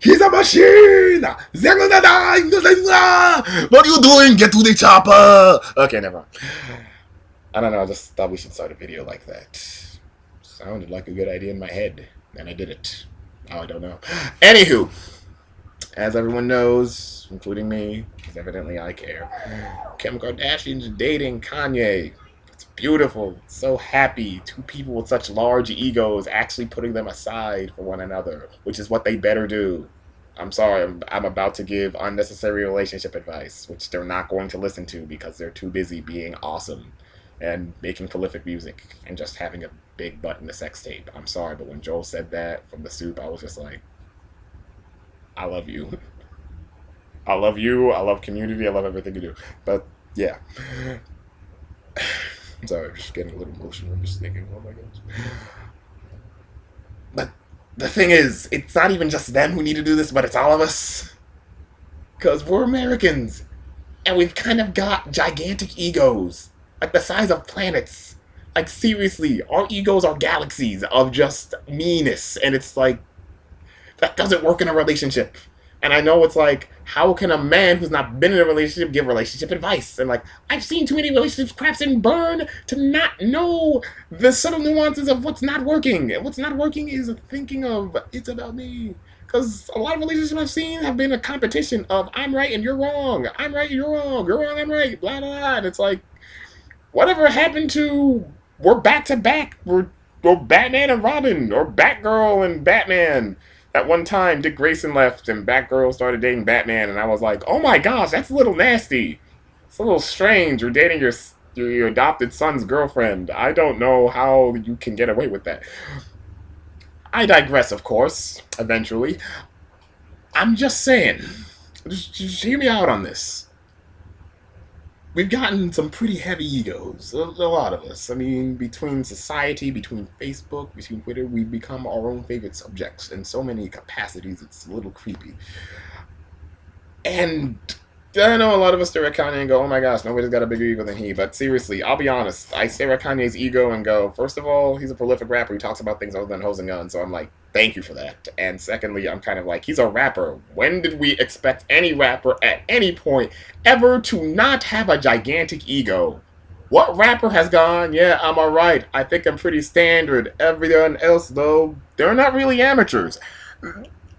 He's a machine! What are you doing? Get to the chopper! Okay, never mind. I don't know, I just thought we should start a video like that. Sounded like a good idea in my head, and I did it. Oh, I don't know. Anywho, as everyone knows, including me, because evidently I care, Kim Kardashian's dating Kanye. It's beautiful. It's so happy. Two people with such large egos actually putting them aside for one another, which is what they better do. I'm sorry, I'm about to give unnecessary relationship advice, which they're not going to listen to because they're too busy being awesome and making prolific music and just having a big butt in the sex tape. I'm sorry, but when Joel said that from the soup, I was just like, I love you. I love you, I love community, I love everything you do. But, yeah. I'm sorry, I'm just getting a little emotional. I'm just thinking, oh my gosh. But the thing is, it's not even just them who need to do this, but it's all of us. Because we're Americans. And we've kind of got gigantic egos. Like the size of planets. Like, seriously, our egos are galaxies of just meanness. And it's like, that doesn't work in a relationship. And I know it's like, how can a man who's not been in a relationship give relationship advice? And like, I've seen too many relationships craps and burn to not know the subtle nuances of what's not working. And what's not working is thinking of, it's about me. Because a lot of relationships I've seen have been a competition of, I'm right and you're wrong. I'm right, you're wrong. You're wrong, I'm right. Blah, blah, blah. And it's like, whatever happened to, we're back to back. We're Batman and Robin. Or Batgirl and Batman. At one time, Dick Grayson left and Batgirl started dating Batman, and I was like, oh my gosh, that's a little nasty. It's a little strange. You're dating your adopted son's girlfriend. I don't know how you can get away with that. I digress, of course, eventually. I'm just saying, just hear me out on this. We've gotten some pretty heavy egos, a lot of us. I mean, between society, between Facebook, between Twitter, we've become our own favorite subjects in so many capacities, it's a little creepy. And I know a lot of us stare at Kanye and go, oh my gosh, nobody's got a bigger ego than he. But seriously, I'll be honest, I stare at Kanye's ego and go, first of all, he's a prolific rapper, he talks about things other than hoes and guns, so I'm like, thank you for that. And secondly, I'm kind of like, he's a rapper. When did we expect any rapper at any point ever to not have a gigantic ego? What rapper has gone, yeah, I'm alright, I think I'm pretty standard. Everyone else, though, they're not really amateurs.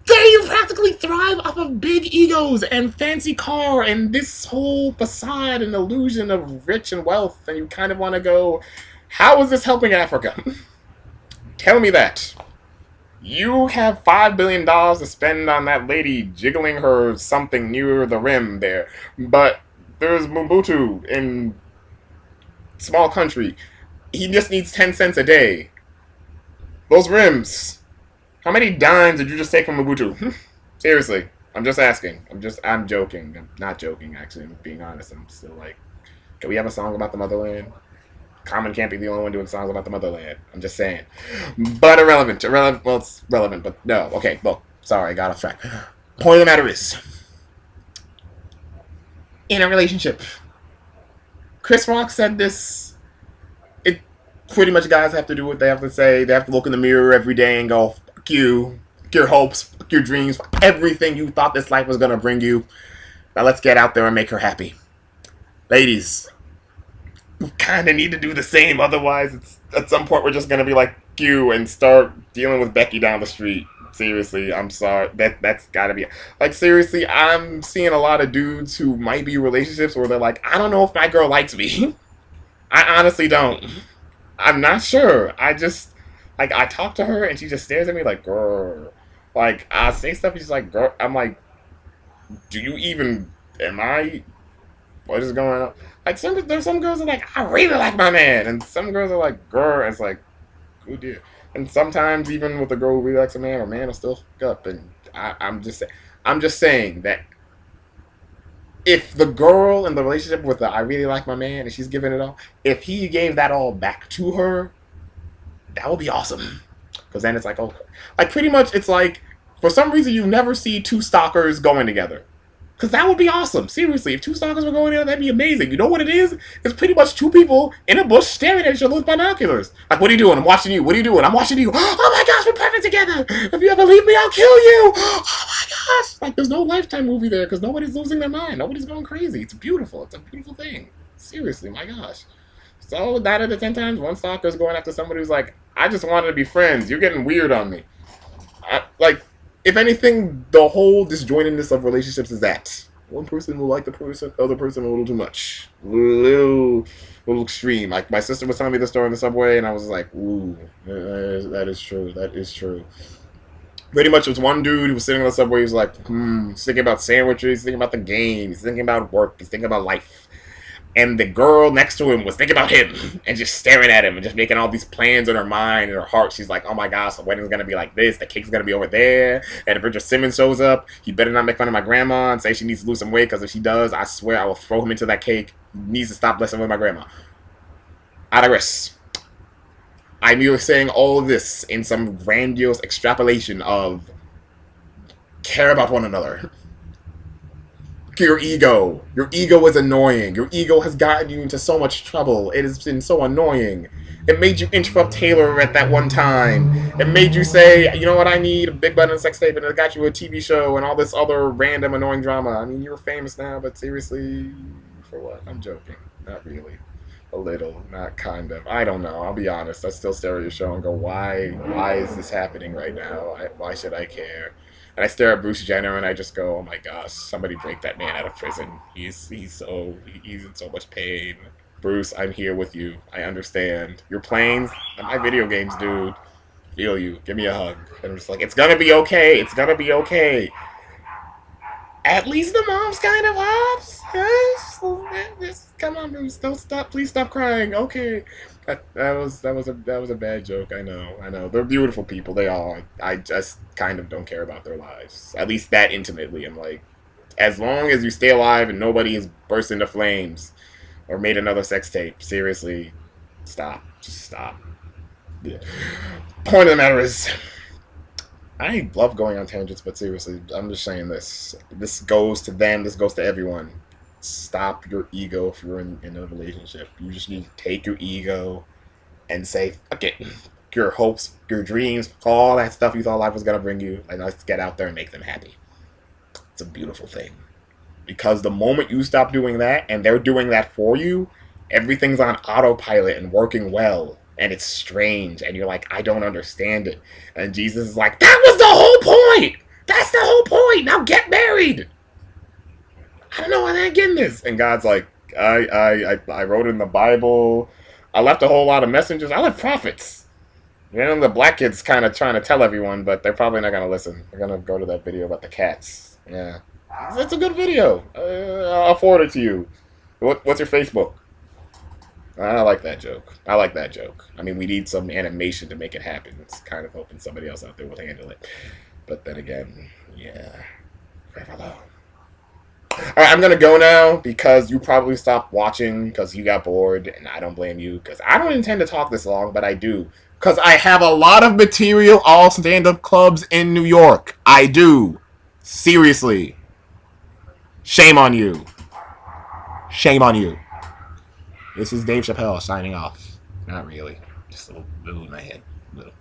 They practically thrive off of big egos and fancy car and this whole facade and illusion of rich and wealth. And you kind of want to go, how is this helping Africa? Tell me that. You have $5 billion to spend on that lady jiggling her something near the rim there. But there's Mobutu in small country. He just needs 10 cents a day. Those rims. How many dimes did you just take from Mobutu? Seriously, I'm just asking. I'm joking. I'm not joking, actually. I'm being honest. I'm still like, can we have a song about the motherland? Common can't be the only one doing songs about the motherland. I'm just saying. But irrelevant. Well, it's relevant, but no. Okay, well, sorry, I got off track. Point of the matter is, in a relationship, Chris Rock said this, it pretty much guys have to do what they have to say. They have to look in the mirror every day and go, fuck you, fuck your hopes, fuck your dreams, fuck everything you thought this life was going to bring you. Now let's get out there and make her happy. Ladies, you kind of need to do the same, otherwise it's, at some point we're just going to be like you and start dealing with Becky down the street. Seriously, I'm sorry. That's got to be... Like, seriously, I'm seeing a lot of dudes who might be in relationships where they're like, I don't know if my girl likes me. I honestly don't. I'm not sure. I just... Like, I talk to her and she just stares at me like, girl. Like, I say stuff and she's like, girl. I'm like, do you even... Am I... What is going on? Like, there's some girls that are like, I really like my man. And some girls are like, girl. And it's like, good deal. And sometimes even with a girl who really likes a man will still fuck up. And I'm just saying that if the girl in the relationship with the I really like my man and she's giving it all, if he gave that all back to her, that would be awesome. Because then it's like, oh, like pretty much it's like, for some reason you never see two stalkers going together. Because that would be awesome. Seriously, if two stalkers were going together, that'd be amazing. You know what it is? It's pretty much two people in a bush staring at each other with binoculars. Like, what are you doing? I'm watching you. What are you doing? I'm watching you. Oh my gosh, we're perfect together. If you ever leave me, I'll kill you. Oh my gosh. gosh! Like, there's no Lifetime movie there because nobody's losing their mind. Nobody's going crazy. It's beautiful. It's a beautiful thing. Seriously, my gosh. So, 9 out of 10 times, one stalker's going after somebody who's like, I just wanted to be friends. You're getting weird on me. Like, if anything, the whole disjointedness of relationships is that. One person will like the other person a little too much. A little extreme. Like, my sister was telling me the story in the subway, and I was like, ooh, that is true. That is true. Pretty much, it was one dude who was sitting on the subway. He was like, he's thinking about sandwiches, he's thinking about the game, he's thinking about work, he's thinking about life. And the girl next to him was thinking about him and just staring at him and just making all these plans in her mind and her heart. She's like, oh my gosh, the wedding's going to be like this. The cake's going to be over there. And if Richard Simmons shows up, he better not make fun of my grandma and say she needs to lose some weight, because if she does, I swear I will throw him into that cake. He needs to stop messing with my grandma. I digress. I'm merely saying all of this in some grandiose extrapolation of care about one another. Your ego is annoying. Your ego has gotten you into so much trouble. It has been so annoying. It made you interrupt Taylor at that one time. It made you say, you know what, I need a big button sex tape, and it got you a TV show and all this other random annoying drama. I mean, you're famous now, but seriously, for what? I'm joking. Not really. A little, not kind of. I don't know. I'll be honest. I still stare at your show and go, why is this happening right now? Why should I care? And I stare at Bruce Jenner and I just go, oh my gosh, somebody break that man out of prison. He's in so much pain. Bruce, I'm here with you. I understand. Your planes, my video games, dude. Feel you. Give me a hug. And I'm just like, it's gonna be okay. It's gonna be okay. At least the mom's kind of hops. Yes. Come on, Bruce. Don't stop. Please stop crying. Okay. That was a bad joke. I know. They're beautiful people. They are. I just kind of don't care about their lives. At least that intimately. I'm like, as long as you stay alive and nobody has burst into flames or made another sex tape, seriously, stop. Just stop. The point of the matter is, I love going on tangents, but seriously, I'm just saying this. This goes to them. This goes to everyone. Stop your ego if you're in a relationship. You just need to take your ego and say, fuck it. Your hopes, your dreams, all that stuff you thought life was going to bring you, and let's get out there and make them happy. It's a beautiful thing. Because the moment you stop doing that, and they're doing that for you, everything's on autopilot and working well. And it's strange, and you're like, I don't understand it. And Jesus is like, that was the whole point! That's the whole point! Now get married! I don't know why they're getting this. And God's like, I wrote in the Bible. I left a whole lot of messengers. I left prophets. You know, the black kids kind of trying to tell everyone, but they're probably not going to listen. They're going to go to that video about the cats. Yeah. It's a good video. I'll forward it to you. What's your Facebook? I like that joke. I mean, we need some animation to make it happen. It's kind of hoping somebody else out there will handle it. But then again, yeah. Forever alone. Alright, I'm gonna go now because you probably stopped watching because you got bored, and I don't blame you because I don't intend to talk this long, but I do. Because I have a lot of material, all stand-up clubs in New York. I do. Seriously. Shame on you. Shame on you. This is Dave Chappelle signing off. Not really. Just a little in my head. Little.